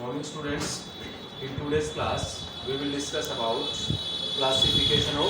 Morning students, in today's class we will discuss about classification of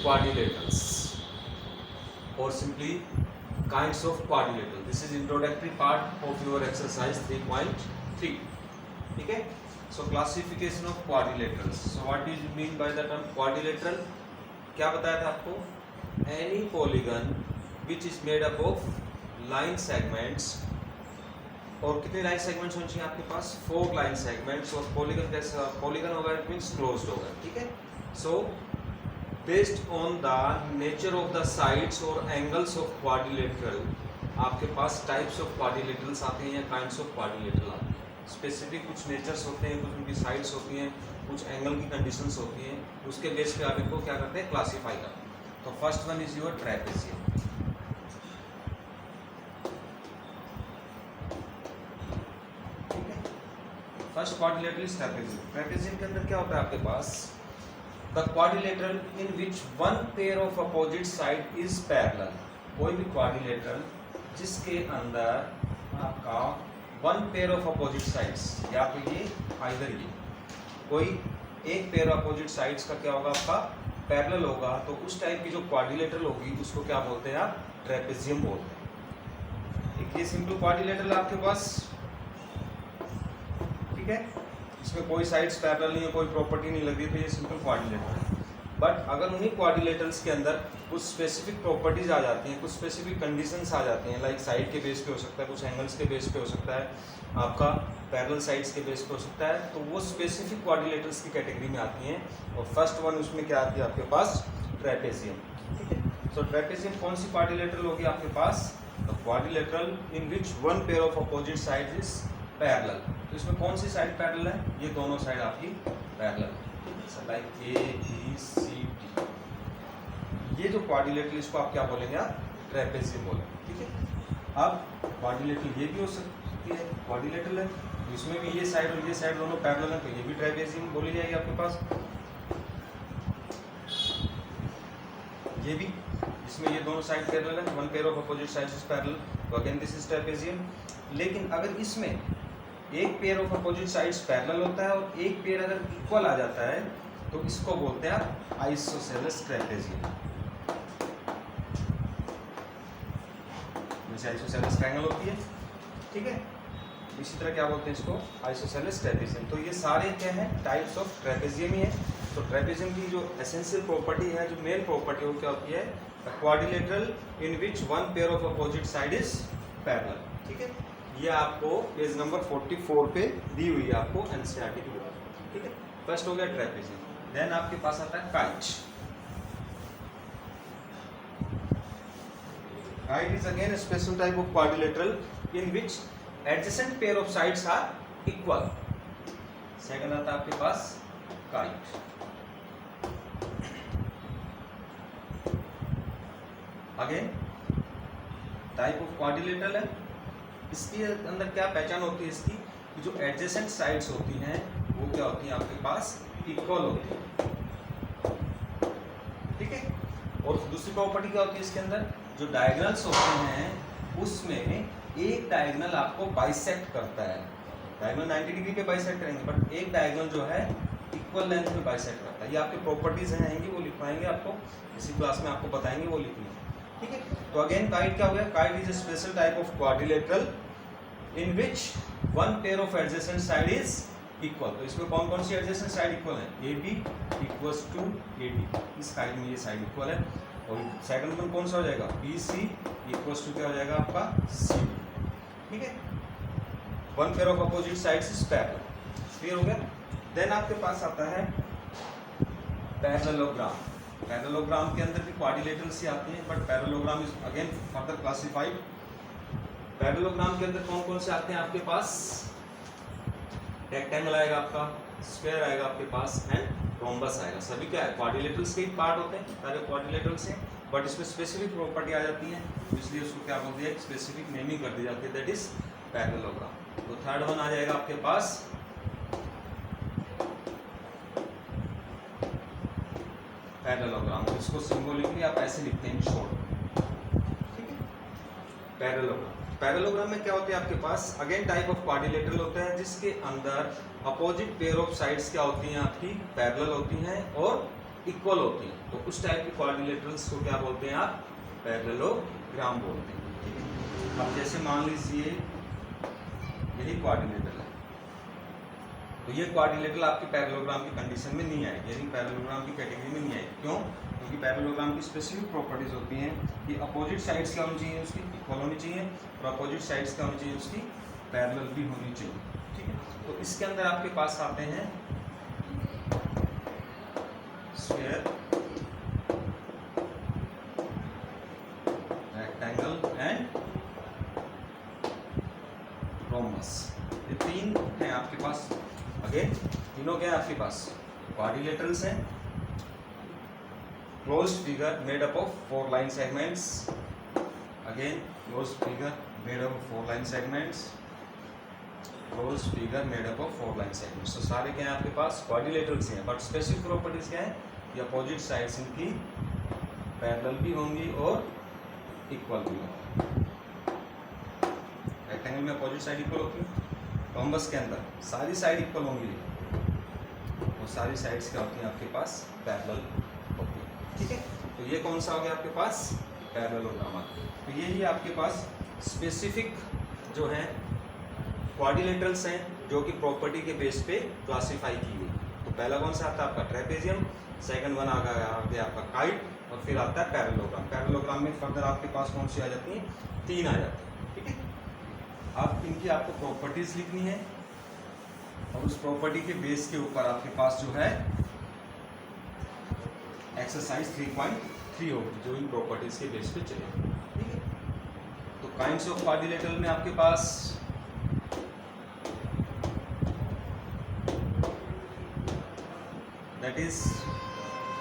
quadrilaterals or simply kinds of quadrilateral. This is introductory part of your exercise 3.3. Okay? So classification of quadrilaterals. So what do you mean by the term quadrilateral? क्या बताया था आपको? Any polygon which is made up of line segments. और कितने line segments होने चाहिए आपके पास? 4 line segments. और पॉलीगन कैसा पॉलीगन होगा? इट मींस क्लोज्ड होगा. ठीक है. So based on the nature of the sides और एंगल्स ऑफ क्वाड्रिलेटरल आपके पास टाइप्स ऑफ क्वाड्रिलेटरल्स आते हैं या काइंड्स ऑफ क्वाड्रिलेटरल आते हैं. स्पेसिफिक कुछ नेचर्स होते हैं, कुछ उनकी साइड्स होती हैं, कुछ एंगल की कंडीशंस होती हैं. उसके बेस पे आप इनको क्या करते हैं? क्लासीफाई करते हैं. तो first one is your trapezium. First quadrilateral is trapezium. Trapezium के अंदर क्या होता है आपके पास? The quadrilateral in which one pair of opposite side is parallel. कोई भी क्वाड्रिलेटरल जिसके अंदर आपका one pair of opposite sides या तो ये आइदर ये कोई एक पेयर ऑफ अपोजिट साइड्स का क्या होगा? आपका पैरेलल होगा. तो उस टाइप की जो क्वाड्रिलेटरल होगी उसको क्या बोलते हैं आप? ट्रेपेजियम बोलते हैं. एक ये सिंपल क्वाड्रिलेटरल आपके पास, ठीक है, इसमें कोई साइड्स पैरेलल नहीं है, कोई प्रॉपर्टी नहीं लग रही, तो ये सिंपल क्वाड्रिलेटरल है. बट अगर उन्हीं क्वाड्रिलेटरल्स के अंदर कुछ स्पेसिफिक प्रॉपर्टीज आ जाती हैं, कुछ स्पेसिफिक कंडीशंस आ जाती हैं, लाइक साइड के बेस पे हो सकता है, कुछ एंगल्स के बेस पे हो सकता है, आपका पैरेलल साइड्स के बेस पे हो सकता है, तो वो स्पेसिफिक क्वाड्रिलेटरल्स की कैटेगरी में आती हैं. और फर्स्ट वन उसमें क्या आती है आपके पास? ट्रेपेजियम. ठीक है. सो ट्रेपेजियम कौन सी क्वाड्रिलेटरल होगी आपके पास? Quadrilateral in which one pair of opposite sides is parallel. तो इसमें कौन सी साइड पैरेलल है? ये दोनों साइड आपकी पैरेलल है. Like A B C D. ये जो क्वाड्रिलेटरल इसको आप क्या बोलेंगे? आप ट्रेपेजियम बोलेंगे. ठीक है. अब क्वाड्रिलेटरल ये भी हो सकती है, क्वाड्रिलेटरल है, इसमें भी ये साइड और ये साइड दोनों पैरेलल है, तो ये भी ट्रेपेजियम बोली जाएगी आपके पास. ये भी, इसमें ये दोनों साइड पैरेलल है, one pair of opposite sides is parallel, तो अगेन दिस इज ट्रेपेजियम. लेकिन अगर इसमें एक pair of opposite sides parallel होता है और एक पेयर अगर इक्वल आ जाता है तो इसको बोलते हैं आइसोसेलेस ट्रेपेजियम. जैसे आइसोसेलेस ट्रायंगल होती है, ठीक है, इसी तरह क्या बोलते हैं इसको? Isosceles trapezium. तो ये सारे क्या है? टाइप्स ऑफ ट्रेपेजियम ही है. तो ट्रेपेजियम की जो एसेंशियल प्रॉपर्टी है, जो मेन प्रॉपर्टी वो क्या होती है? Quadrilateral in which one pair of opposite side is parallel. ठीक है. ये आपको पेज नंबर 44 पे दी हुई है आपको एनसीईआरटी की बुक. ठीक है. फर्स्ट हो गया ट्रेपेजियम. देन आपके पास आता है kite. Kite is again a special type of quadrilateral in which adjacent pair of sides are equal. Second आता है आपके पास kite. Again type of quadrilateral है. इसके अंदर क्या पहचान होती है इसकी? कि जो एडजेसेंट साइड्स होती हैं वो क्या होती हैं आपके पास? इक्वल होती है. ठीक है. और दूसरी प्रॉपर्टी क्या होती है इसके अंदर? जो डायगोनल्स होते हैं उसमें एक डायगोनल आपको बाइसेक्ट करता है. डायगोनल 90 डिग्री पे बाइसेक्ट करेंगे, बट एक डायगोनल जो है इक्वल लेंथ में बाइसेक्ट करता है. ये आपकी प्रॉपर्टीज हैं, वो लिखवाएंगे आपको इसी क्लास में, आपको बताएंगे वो लिखनी. ठीक है. तो अगेन काइट क्या हो गया? Kite is a special type of quadrilateral in which one pair of adjacent side is equal. तो इसमें कौन कौन सी एडजेसेंट साइड इक्वल है? A B equals to A D. इस साइड में ये साइड इक्वल है. और सेकंड वन कौन सा हो जाएगा? बी सी इक्वल्स टू क्या हो जाएगा आपका? C D. ठीक है. One pair of opposite sides is parallel. Clear हो गया. देन आपके पास आता है पैरेललोग्राम. पैरेललोग्राम के अंदर भी क्वाड्रिलेटरल्स ही आते हैं, but parallelogram is again further classified. Parallelogram के अंदर कौन कौन से आते हैं आपके पास? रेक्टेंगल आएगा आपका, स्क्वायर आएगा आपके पास, एंड रोम्बस आएगा. सभी क्या है? क्वाड्रिलेटरल्स के ही पार्ट होते हैं, सारे क्वाड्रिलेटरल्स हैं, बट इसमें स्पेसिफिक प्रॉपर्टी आ जाती है, इसलिए उसको क्या बोलते हैं? स्पेसिफिक नेमिंग कर दी जाती है, दैट इज पैरेललोग्राम. तो थर्ड वन आ जाएगा आपके पास पैरेललोग्राम. इसको सिंबॉलिकली आप ऐसे लिखते हैं, शॉर्ट. ठीक है. पैरेललोग्राम. पैरेललोग्राम में क्या होते हैं आपके पास, अगेन टाइप ऑफ क्वाड्रिलेटरल होता है जिसके अंदर अपोजिट पेयर ऑफ साइड्स क्या होती हैं आपकी, पैरेलल होती हैं और इक्वल होती हैं। तो उस टाइप के क्वाड्रिलेटरल्स को क्या बोलते हैं आप, पैरेललोग्राम बोलते हैं। ठीक है, अब जैसे मान लीजिए यही क्वाड्रिलेटरल है, तो ये क्वाड्रिलेटरल आपके पैरेललोग्राम की कंडीशन में नहीं आएगी, यानी पैरेललोग्राम की कैटेगरी में नहीं आएगी। क्यों? क्योंकि पैरेललोग्राम की स्पेसिफिक प्रॉपर्टीज होती हैं कि अपोजिट साइड्स क्या होनी चाहिए, उसकी इक्वल होनी चाहिए, और अपोजिट साइड्स क्या होनी चाहिए, उसकी पैरेलल भी होनी चाहिए। ठीक है, तो इसके अंदर आपके पास आते हैं स्फीयर, रेक्टेंगल एंड रोम्बस, ये तीन हैं आपके पास। अगेन तीनों क्या है आपके पास, क्वाड्रिलेटरल्स हैं, closed figure made up of 4 line segments, again closed figure made up of 4 line segments, closed figure made up of 4 line segments। तो सारे क्या हैं आपके पास, क्वाड्रिलेटरल्स हैं, बट स्पेसिफिक प्रॉपर्टीज क्या है, ये अपोजिट साइड्स इनकी पैरेलल भी होंगी और इक्वल भी होंगी। रेक्टेंगल में अपोजिट साइड इक्वल होती है, रोम्बस के अंदर सारी साइड इक्वल होंगी और सारी साइड्स क्या होती हैं आपके पास, पैरेलल होती है। ठीक है, तो ये कौन सा हो गया आपके पास, पैरेललोग्राम। तो ये ही आपके पास स्पेसिफिक जो है क्वाड्रिलेटरल्स हैं जो कि प्रॉपर्टी के बेस पे क्लासिफाई की गई। तो पहला कौन सा आता है आपका ट्रेपेजियम, सेकंड वन आ गया आपका काइट, और फिर आता है पैरेललोग्राम। पैरेललोग्राम में फर्दर आपके पास कौन सी आ जाती हैं, 3 आ जाती हैं। ठीक है, आप इनकी आपको प्रॉपर्टीज लिखनी है और उस प्रॉपर्टी के बेस के ऊपर आपके पास जो है एक्सरसाइज 3.3 होगी जो इन प्रॉपर्टीज के बेस पे चलेगी। ठीक है, तो काइंड्स ऑफ क्वाड्रिलेटरल में आपके पास दैट इज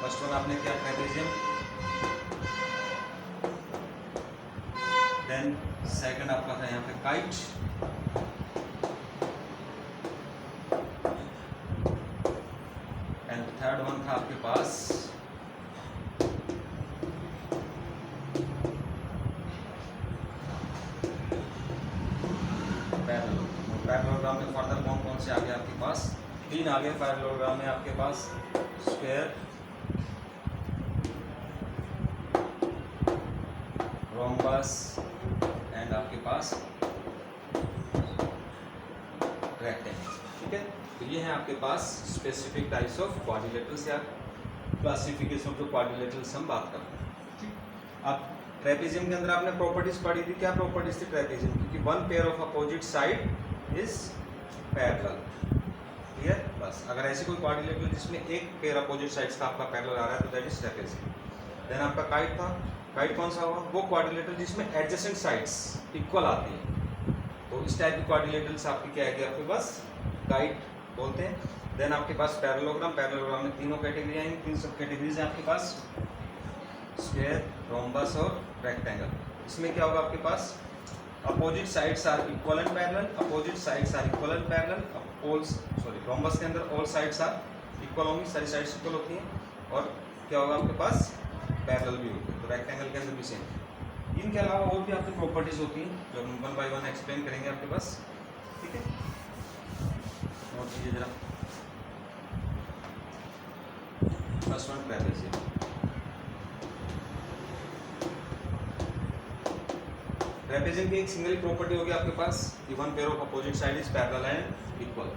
फर्स्ट वन आपने क्या, ट्रेपेजियम, देन सेकंड आपका था यहाँ पे काइट, एंड थर्ड वन था आपके पास पैरेललोग्राम में फर्दर कौन से आ गए आपके पास, 3 आ गए पैरेललोग्राम में आपके पास, स्क्वायर, रोम्बस एंड आपके पास रेक्टेंगल। ठीक है, तो ये है आपके पास स्पेसिफिक टाइप्स ऑफ क्वाड्रिलेटरल्स या क्लासिफिकेशन ऑफ जो क्वाड्रिलेटरल्स हम बात करते हैं। ठीक, अब ट्रेपेजियम के अंदर आपने प्रॉपर्टीज पढ़ी थी, क्या प्रॉपर्टीज थी ट्रेपेजियम की, कि one pair of opposite side is parallel. Clear, बस अगर ऐसी कोई क्वाड्रिलेटरल जिसमें एक पेयर अपोजिट साइड्स का आपका पैरेलल आ रहा है तो दैट इज ट्रेपेजियम। देन आपका काइट था, काइट कौन सा हुआ, वो क्वाड्रिलेटरल जिसमें एडजेसेंट साइड्स इक्वल आती हैं। तो इस टाइप की क्वाड्रिलेटरल्स आपकी क्या है कि आपके पास काइट बोलते हैं। देन आपके पास पैरेललोग्राम, पैरेललोग्राम में तीनों कैटेगरी आएंगी, 3 सब कैटेगरीज हैं आपके पास, स्क्वायर, रोम्बस और रेक्टेंगल। इसमें क्या होगा आपके पास, opposite sides are equal and parallel, opposite sides are equal and parallel, rhombus के अंदर ऑल साइड्स आर इक्वल होंगी, सारी साइड्स इक्वल होती हैं, और क्या होगा आपके पास, पैरेलल भी होती है। तो रेक्टेंगल के अंदर भी सेम। इनके अलावा और भी आपकी प्रॉपर्टीज होती हैं जो हम 1 बाय 1 एक्सप्लेन करेंगे आपके पास। ठीक है, नोट कीजिए जरा। फर्स्ट वन ट्रेपेजियम, ट्रेपेजियम की एक सिंगल प्रॉपर्टी होगी आपके पास कि one pair of opposite side is parallel and equal.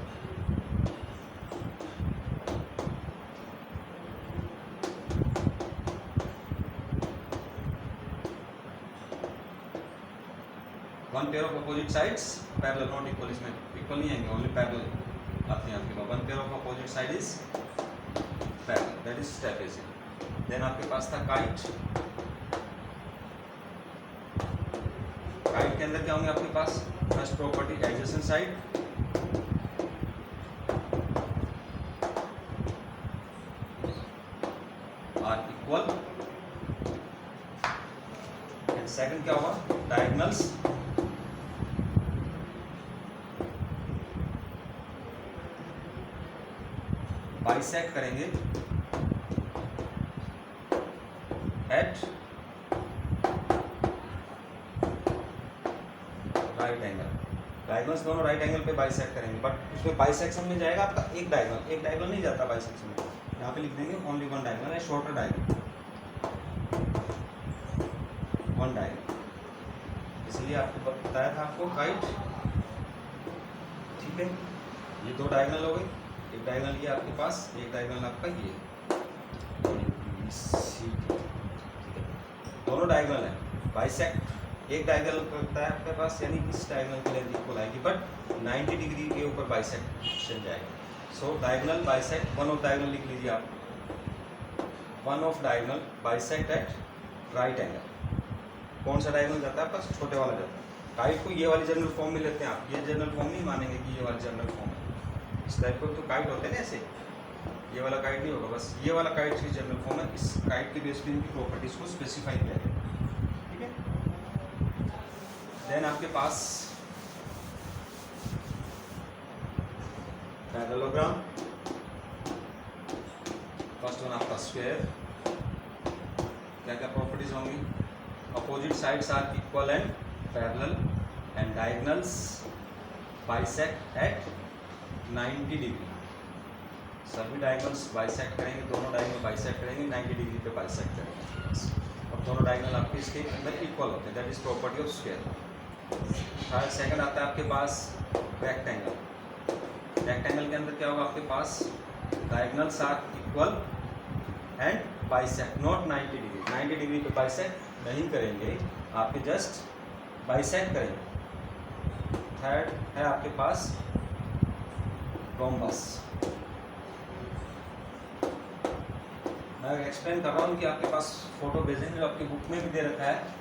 One pair of opposite sides parallel, not equal, इसमें इक्वल नहीं आएंगे, ओनली पैरेलल आते हैं आपके पास। One pair of opposite side is parallel, that is trapezium. Then आपके पास था काइट, काइट के अंदर क्या होंगे आपके पास, first property adjacent side, are equal, and second क्या होगा, डायगोनल्स बाइसेक्ट करेंगे एट डायगोनल्स दोनों राइट एंगल पे बाइसेक्ट करेंगे, बट उसमें बाइसेक्शन में जाएगा आपका एक डायगोनल नहीं जाता बाइसेक्शन में। यहाँ पे लिख देंगे ओनली वन डायगोनल है, शॉर्टर डायगोनल, वन डायगोनल। इसलिए आपको बताया था आपको काइट, ठीक है। ये दो डायगोनल हो गए, एक डायगोनल ये आपके पास, एक डायगोनल आपका ये, दोनों डायगोनल है बाइसेक्ट। एक डायगोनल करता है आपके पास, यानी इस डायगोनल की लेंथ इक्वल आएगी, बट 90 डिग्री के ऊपर बाइसेक्शन जाएगा। So diagonal bisect, one of diagonal लिख लीजिए आप, one of diagonal bisect at right angle. कौन सा डायगोनल जाता है आपका? छोटे वाला जाता है। काइट को ये वाली जनरल फॉर्म में लेते हैं आप, ये जनरल फॉर्म नहीं मानेंगे कि ये वाली जनरल फॉर्म है। इस टाइप को तो काइट होते हैं ना ऐसे, ये वाला काइट नहीं होगा, बस ये वाला काइट की जनरल फॉर्म है। इस काइट के बेस पे इनकी प्रॉपर्टीज को स्पेसिफाई किया गया, ठीक है। देन आपके पास पैरेललोग्राम, फर्स्ट वन आपका स्क्वायर, क्या क्या प्रॉपर्टीज होंगी? Opposite sides are equal and parallel and diagonals bisect at 90 degree. सभी डायगोनल्स बाइसेक्ट करेंगे, दोनों डायगोनल बाइसेक्ट करेंगे, 90 डिग्री पे बाइसेक्ट करेंगे। अब दोनों डायगोनल आपके इसके अंदर इक्वल होते हैं, that is property of square. Second आता है आपके पास रेक्टेंगल। रेक्टेंगल के अंदर क्या होगा आपके पास? Diagonals are equal and bisect, not 90 degree. 90 degree पे बाइसेक्ट नहीं करेंगे, आपके जस्ट बाइसेक्ट करेंगे। थर्ड है आपके पास रोम्बस। मैं एक्सप्लेन कर रहा हूँ कि आपके पास फोटो भेजेंगे, आपकी बुक में भी दे रखा है।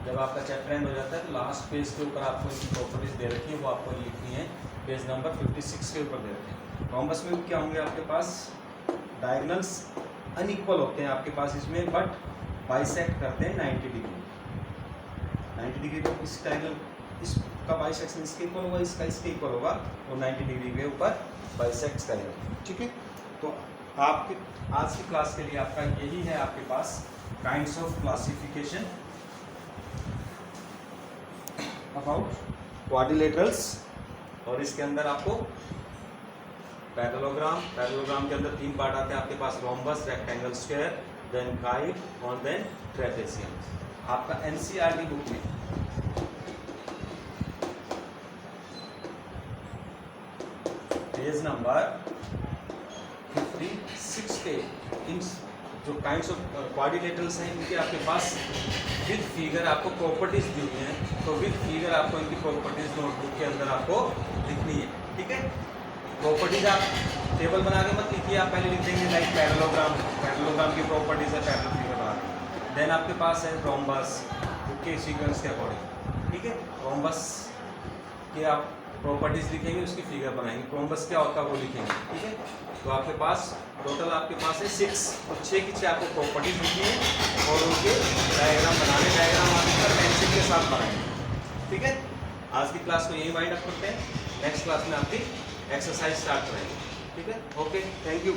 जब आपका चैप्टर एंड हो जाता है तो लास्ट पेज के ऊपर आपको इनकी प्रॉपर्टीज दे रखी है, वो आपको लिखनी है, पेज नंबर 56 के ऊपर दे रखे हैं। रोम्बस में भी क्या होंगे आपके पास? डायगोनल्स अनइक्वल होते हैं आपके पास इसमें, बट बाइसेक्ट करते हैं 90 डिग्री। 90 डिग्री पे इस डायगोनल, इसका बाइसेक्शन इसके इक्वल होगा, इसका इसके इक्वल होगा, और 90 डिग्री के ऊपर बाइसेक्ट करेंगे, ठीक है। तो आपके आज की क्लास के लिए आपका यही है आपके पास kinds of classification about quadrilaterals. और इसके अंदर आपको पैरेललोग्राम के अंदर 3 पार्ट आते हैं आपके पास, rhombus, rectangle, square, then kite और देन ट्रेपेजियम। आपका एनसीईआरटी बुक में पेज नंबर 56 पे इन जो काइंड्स ऑफ क्वाड्रिलेटरल्स हैं, इनके आपके पास विद फिगर आपको प्रॉपर्टीज दी हुई हैं। तो विद फिगर आपको इनकी प्रॉपर्टीज नोटबुक के अंदर आपको लिखनी है, ठीक है। प्रॉपर्टीज आप टेबल बना के मत लिखिए, आप पहले लिख देंगे लाइक पैरेललोग्राम की प्रॉपर्टीज है, पैरेलल फिगर बना के। देन आपके पास है रोम्बस, बुक के सीक्वेंस के अकॉर्डिंग, ठीक है। रोम्बस के आप प्रॉपर्टीज लिखेंगे, उसकी फिगर बनाएंगे। रोम्बस क्या होता है वो लिखेंगे, ठीक है। तो आपके पास टोटल आपके पास है 6, और 6 की 6 आपको प्रॉपर्टीज लिखनी है और उनके डायग्राम बनाने, डायग्राम आपका पेंसिल के साथ बनाएंगे, ठीक है। आज की क्लास को यही वाइंड अप करते हैं, नेक्स्ट क्लास में आपकी एक्सरसाइज स्टार्ट करेंगे, ठीक है। Okay, thank you.